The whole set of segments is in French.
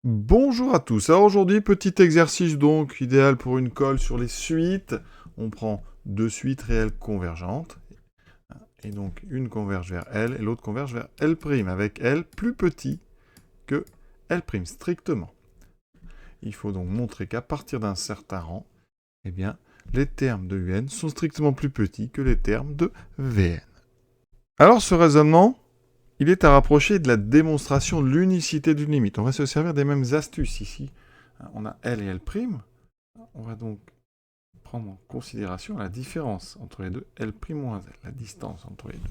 Bonjour à tous. Alors aujourd'hui, petit exercice donc idéal pour une colle sur les suites. On prend deux suites réelles convergentes. Et donc une converge vers L et l'autre converge vers L', avec L plus petit que L' strictement. Il faut donc montrer qu'à partir d'un certain rang, eh bien, les termes de UN sont strictement plus petits que les termes de VN. Alors ce raisonnement, il est à rapprocher de la démonstration de l'unicité d'une limite. On va se servir des mêmes astuces ici. On a L et L'. On va donc prendre en considération la différence entre les deux, L' moins L, la distance entre les deux.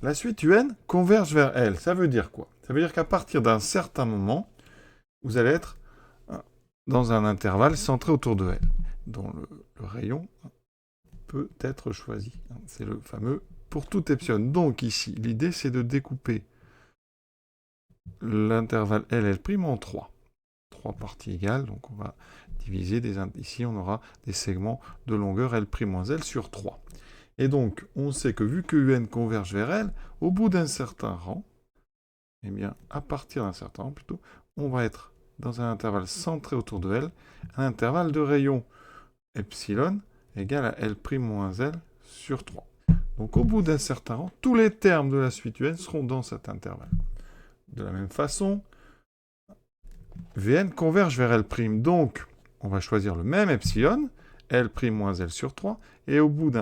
La suite UN converge vers L. Ça veut dire quoi? Ça veut dire qu'à partir d'un certain moment, vous allez être dans un intervalle centré autour de L, dont le rayon peut être choisi. C'est le fameux pour tout epsilon. Donc ici, l'idée c'est de découper l'intervalle L', en 3. 3 parties égales, donc on va diviser ici on aura des segments de longueur L' moins L sur 3. Et donc on sait que vu que UN converge vers L, au bout d'un certain rang, eh bien à partir d'un certain rang plutôt, on va être dans un intervalle centré autour de L, un intervalle de rayon epsilon égale à L' moins L sur 3. Donc au bout d'un certain rang, tous les termes de la suite UN seront dans cet intervalle. De la même façon, Vn converge vers L'. Donc, on va choisir le même epsilon, L' moins L sur 3, et au bout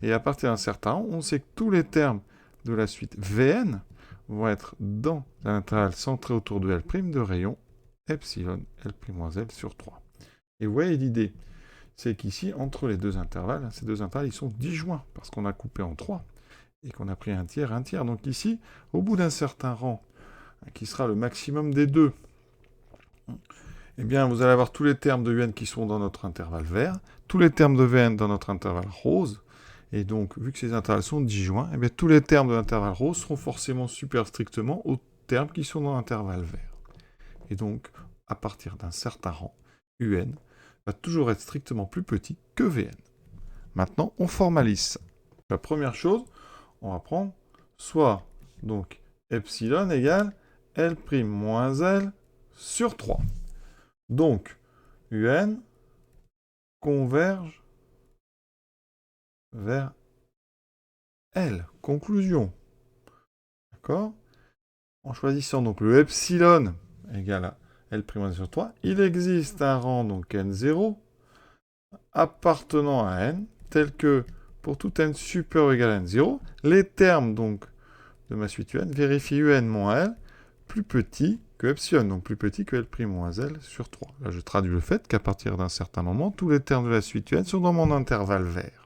et à partir d'un certain rang, on sait que tous les termes de la suite Vn vont être dans l'intervalle centré autour de L' de rayon epsilon L' moins L sur 3. Et vous voyez l'idée, c'est qu'ici, entre les deux intervalles, ces deux intervalles, ils sont disjoints, parce qu'on a coupé en 3, et qu'on a pris un tiers. Donc ici, au bout d'un certain rang, qui sera le maximum des deux, eh bien, vous allez avoir tous les termes de UN qui sont dans notre intervalle vert, tous les termes de Vn dans notre intervalle rose, et donc, vu que ces intervalles sont disjoints, eh bien, tous les termes de l'intervalle rose seront forcément super strictement aux termes qui sont dans l'intervalle vert. Et donc, à partir d'un certain rang, UN va toujours être strictement plus petit que Vn. Maintenant, on formalise ça. La première chose, on va prendre soit donc epsilon égale L' moins L sur 3. Donc, UN converge vers L. Conclusion. D'accord? En choisissant donc le epsilon égal à L' sur 3, il existe un rang, donc N0, appartenant à N, tel que pour tout N supérieur ou égal à N0, les termes donc de ma suite UN vérifient UN moins L plus petit que epsilon, donc plus petit que L' moins L sur 3. Là, je traduis le fait qu'à partir d'un certain moment, tous les termes de la suite UN sont dans mon intervalle vert.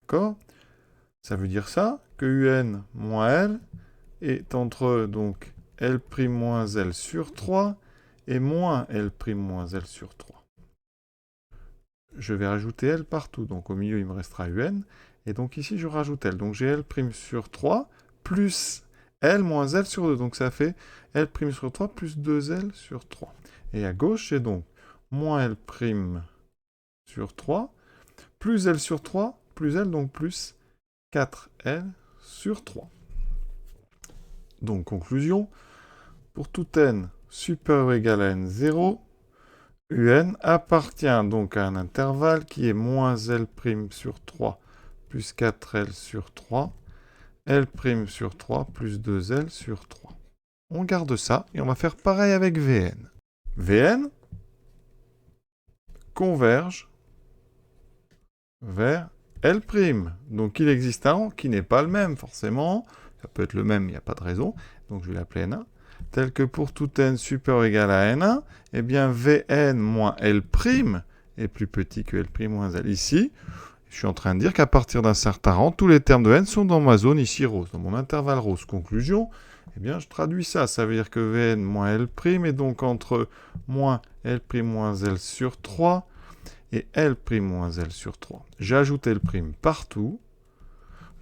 D'accord? Ça veut dire ça, que UN moins L est entre donc L' moins L sur 3 et moins L' moins L sur 3. Je vais rajouter L partout, donc au milieu il me restera UN, et donc ici je rajoute L. Donc j'ai L' sur 3 plus L moins L sur 2, donc ça fait L' sur 3 plus 2L sur 3. Et à gauche j'ai donc moins L' sur 3 plus L sur 3 plus L, donc plus 4L sur 3. Donc, conclusion, pour tout n supérieur ou égal à n0, un appartient donc à un intervalle qui est moins L' sur 3 plus 4L sur 3, L' sur 3 plus 2L sur 3. On garde ça et on va faire pareil avec Vn. Vn converge vers L'. Donc il existe un rang qui n'est pas le même, forcément. Ça peut être le même, il n'y a pas de raison. Donc je vais l'appeler N1. Tel que pour tout n supérieur ou égal à N1, eh bien Vn moins L' est plus petit que L' moins L. Ici, je suis en train de dire qu'à partir d'un certain rang, tous les termes de n sont dans ma zone ici rose, dans mon intervalle rose. Conclusion, eh bien je traduis ça. Ça veut dire que Vn moins L' est donc entre moins L' moins L sur 3 et L' moins L sur 3. J'ajoute L' partout.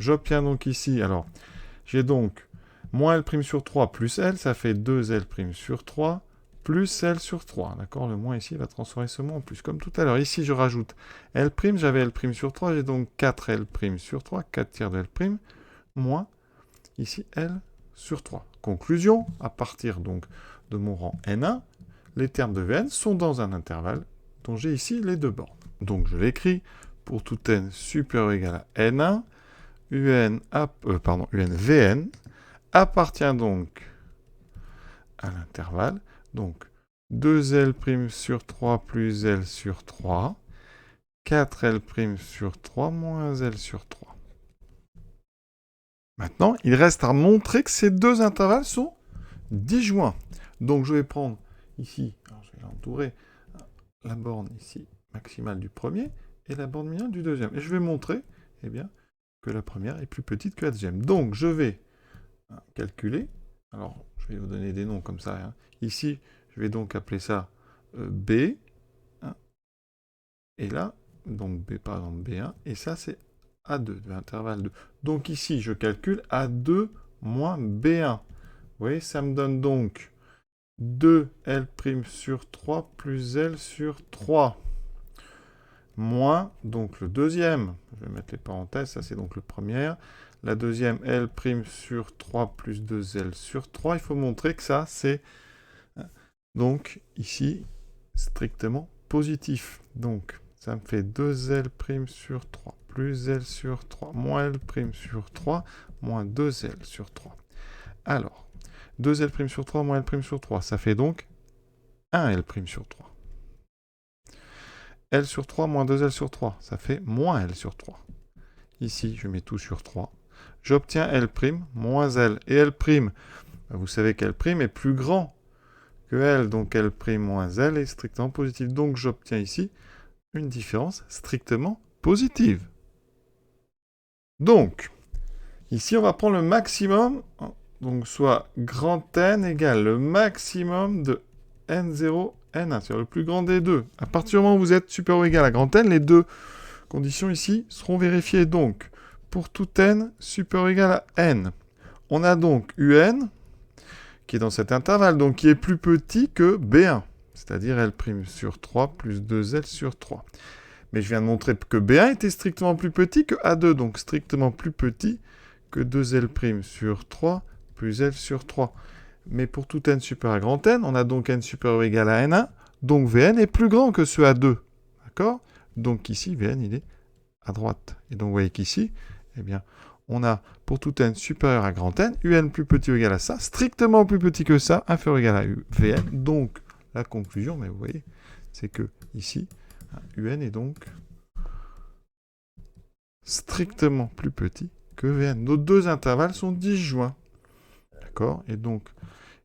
J'obtiens donc ici, alors, j'ai donc moins L' sur 3 plus L, ça fait 2L' sur 3 plus L sur 3. D'accord? Le moins ici va transformer ce moins en plus, comme tout à l'heure. Ici, je rajoute L', j'avais L' sur 3, j'ai donc 4L' sur 3, 4 tiers de L', moins, ici, L sur 3. Conclusion, à partir donc de mon rang N1, les termes de Vn sont dans un intervalle dont j'ai ici les deux bornes. Donc je l'écris pour tout n supérieur ou égal à N1, Vn appartient donc à l'intervalle, donc 2L' sur 3 plus L sur 3, 4L' sur 3 moins L sur 3. Maintenant, il reste à montrer que ces deux intervalles sont disjoints. Donc je vais prendre ici, alors je vais l'entourer, la borne ici maximale du premier et la borne minimale du deuxième. Et je vais montrer eh bien, que la première est plus petite que la deuxième. Donc je vais calculer, alors je vais vous donner des noms comme ça. Ici, je vais donc appeler ça B, et là, donc B par exemple B1, et ça c'est A2, de l'intervalle 2. Donc ici, je calcule A2 moins B1. Vous voyez, ça me donne donc 2L' sur 3 plus L sur 3. Moins, donc le deuxième, je vais mettre les parenthèses, ça c'est donc le premier. La deuxième, L' sur 3 plus 2L sur 3. Il faut montrer que ça, c'est donc ici strictement positif. Donc, ça me fait 2L' sur 3 plus L sur 3 moins L' sur 3 moins 2L sur 3. Alors, 2L' sur 3 moins L' sur 3, ça fait donc 1L' sur 3. L sur 3 moins 2L sur 3, ça fait moins L sur 3. Ici, je mets tout sur 3. J'obtiens L' moins L. Et L', vous savez qu'L' est plus grand que L, donc L' moins L est strictement positif. Donc j'obtiens ici une différence strictement positive. Donc, ici on va prendre le maximum, donc soit grand N égale le maximum de N0, N1, c'est-à-dire le plus grand des deux. À partir du moment où vous êtes supérieur ou égal à grand N, les deux conditions ici seront vérifiées. Donc, pour tout N supérieur ou égal à N, on a donc UN, qui est dans cet intervalle, donc qui est plus petit que B1, c'est-à-dire L' sur 3 plus 2L sur 3. Mais je viens de montrer que B1 était strictement plus petit que A2, donc strictement plus petit que 2L' sur 3 plus L sur 3. Mais pour tout n supérieur à grand N, on a donc n supérieur ou égal à N1, donc Vn est plus grand que ce A2. D'accord? Donc ici, Vn, il est à droite. Et donc vous voyez qu'ici, eh bien, on a pour tout n supérieur à grand N, Un plus petit ou égal à ça, strictement plus petit que ça, inférieur ou égal à Vn. Donc la conclusion, mais vous voyez, c'est que ici, Un est donc strictement plus petit que Vn. Nos deux intervalles sont disjoints. D'accord? Et donc,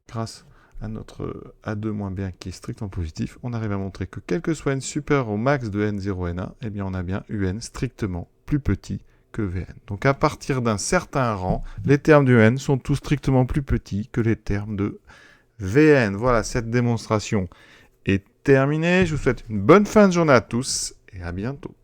grâce à notre A2 moins B1 qui est strictement positif, on arrive à montrer que quel que soit n supérieur au max de N0, N1, eh bien on a bien Un strictement plus petit que Vn. Donc à partir d'un certain rang, les termes du N sont tous strictement plus petits que les termes de Vn. Voilà, cette démonstration est terminée. Je vous souhaite une bonne fin de journée à tous et à bientôt.